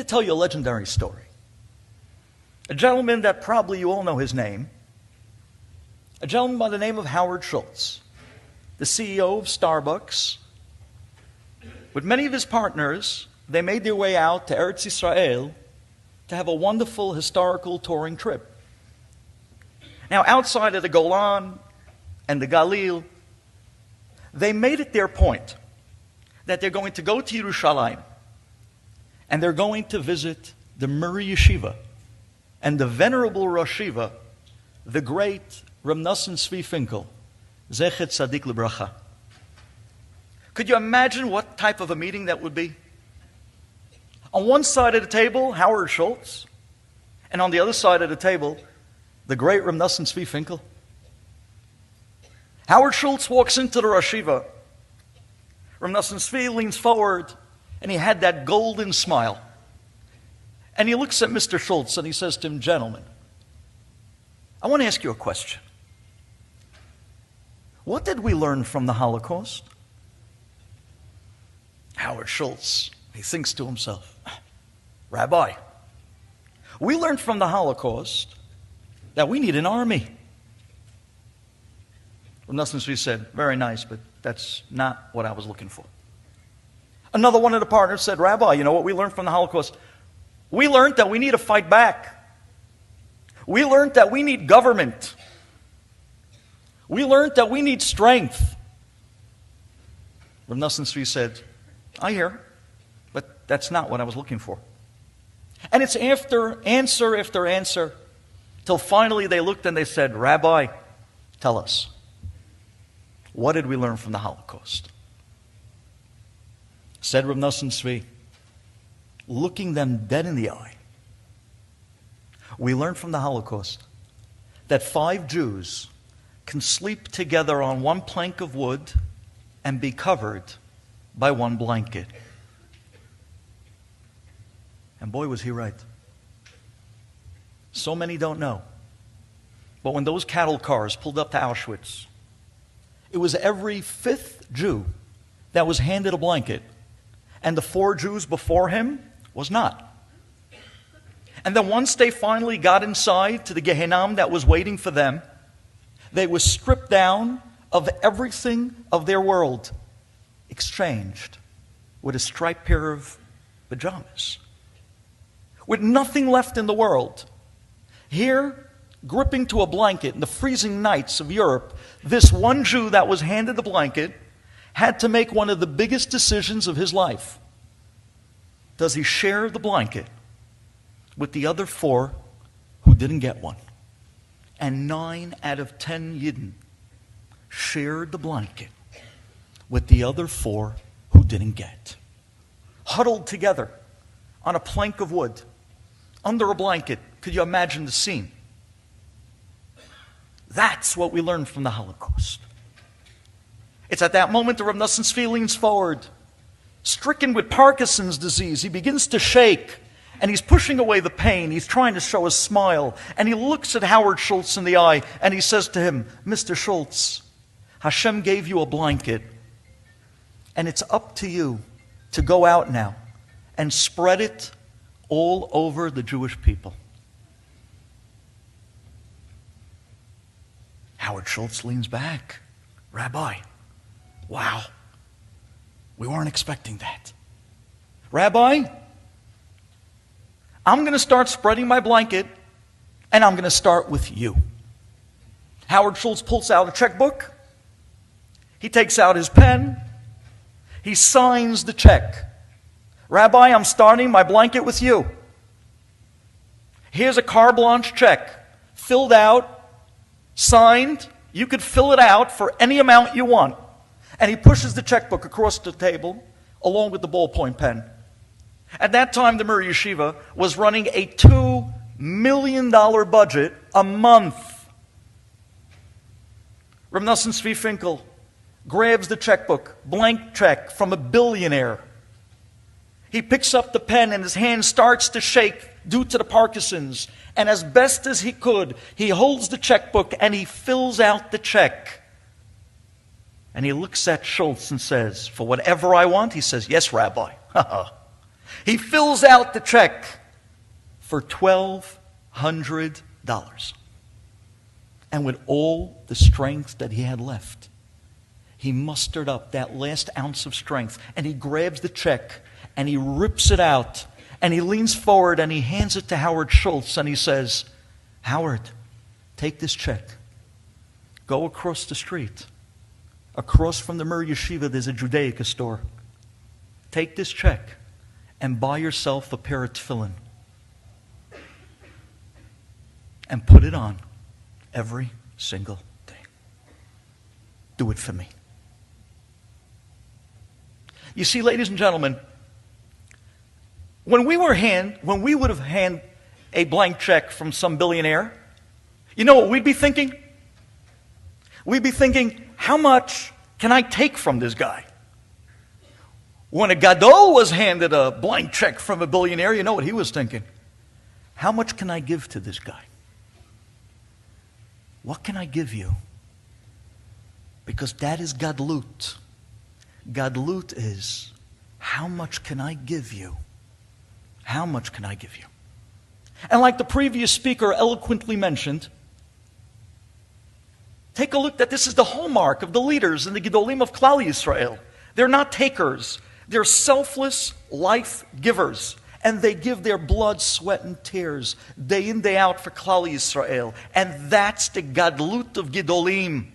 to tell you a legendary story. A gentleman that probably you all know his name. A gentleman by the name of Howard Schultz, the CEO of Starbucks. With many of his partners, they made their way out to Eretz Yisrael to have a wonderful historical touring trip. Now, outside of the Golan and the Galil, they made it their point that they're going to go to Yerushalayim and they're going to visit the Muri Yeshiva and the venerable Rosh Yeshiva, the great Reb Nosson Tzvi Finkel, Zecher Tzadik Lebracha. Could you imagine what type of a meeting that would be? On one side of the table, Howard Schultz, and on the other side of the table, the great Reb Nosson Tzvi Finkel. Howard Schultz walks into the Rosh Yeshiva. Reb Nosson Tzvi leans forward, and he had that golden smile. And he looks at Mr. Schultz, and he says to him, "Gentlemen, I want to ask you a question. What did we learn from the Holocaust?" Howard Schultz, he thinks to himself, "Rabbi, we learned from the Holocaust that we need an army." Reb Nosson Tzvi said, "Very nice, but that's not what I was looking for." Another one of the partners said, "Rabbi, you know what we learned from the Holocaust? We learned that we need to fight back. We learned that we need government. We learned that we need strength." Reb Nosson Tzvi said, "I hear, but that's not what I was looking for." And it's after answer, till finally they looked and they said, "Rabbi, tell us, what did we learn from the Holocaust?" Said Reb Nosson Tzvi, looking them dead in the eye, "We learned from the Holocaust that 5 Jews can sleep together on one plank of wood and be covered by one blanket." And boy, was he right. So many don't know. But when those cattle cars pulled up to Auschwitz, it was every 5th Jew that was handed a blanket, and the 4 Jews before him was not. And then once they finally got inside to the Gehenna that was waiting for them, they were stripped down of everything of their world, exchanged with a striped pair of pajamas, with nothing left in the world. Here, gripping to a blanket in the freezing nights of Europe, this one Jew that was handed the blanket had to make one of the biggest decisions of his life. Does he share the blanket with the other 4 who didn't get one? And 9 out of 10 Yidden shared the blanket with the other 4 who didn't get. Huddled together on a plank of wood, under a blanket. Could you imagine the scene? That's what we learned from the Holocaust. It's at that moment that Reb Nosson Tzvi leans forward. Stricken with Parkinson's disease, he begins to shake, and he's pushing away the pain. He's trying to show a smile, and he looks at Howard Schultz in the eye, and he says to him, "Mr. Schultz, Hashem gave you a blanket, and it's up to you to go out now and spread it all over the Jewish people." Howard Schultz leans back. "Rabbi, wow, we weren't expecting that. Rabbi, I'm going to start spreading my blanket, and I'm going to start with you." Howard Schultz pulls out a checkbook. He takes out his pen. He signs the check. "Rabbi, I'm starting my blanket with you. Here's a carte blanche check, filled out, signed. You could fill it out for any amount you want." And he pushes the checkbook across the table along with the ballpoint pen. At that time, the Muri Yeshiva was running a $2 million budget a month. Reb Nosson Tzvi Finkel grabs the checkbook, blank check from a billionaire. He picks up the pen and his hand starts to shake due to the Parkinson's. And as best as he could, he holds the checkbook and he fills out the check. And he looks at Schultz and says, "For whatever I want," he says, "Yes, Rabbi." He fills out the check for $1,200. And with all the strength that he had left, he mustered up that last ounce of strength, and he grabs the check, and he rips it out, and he leans forward, and he hands it to Howard Schultz, and he says, Howard, take this check. Go across the street. Across from the Mir Yeshiva, there's a Judaica store. Take this check and buy yourself a pair of tefillin. And put it on every single day. Do it for me. You see, ladies and gentlemen, when we would have handed a blank check from some billionaire, you know what we'd be thinking? We'd be thinking, how much can I take from this guy? When a Gadol was handed a blank check from a billionaire, you know what he was thinking? How much can I give to this guy? What can I give you? Because that is Gadlut. Gadlut is, how much can I give you? How much can I give you? And like the previous speaker eloquently mentioned, take a look that this is the hallmark of the leaders in the Gedolim of Klal Yisrael. They're not takers. They're selfless life givers. And they give their blood, sweat, and tears day in, day out for Klal Yisrael. And that's the Gadlut of Gedolim.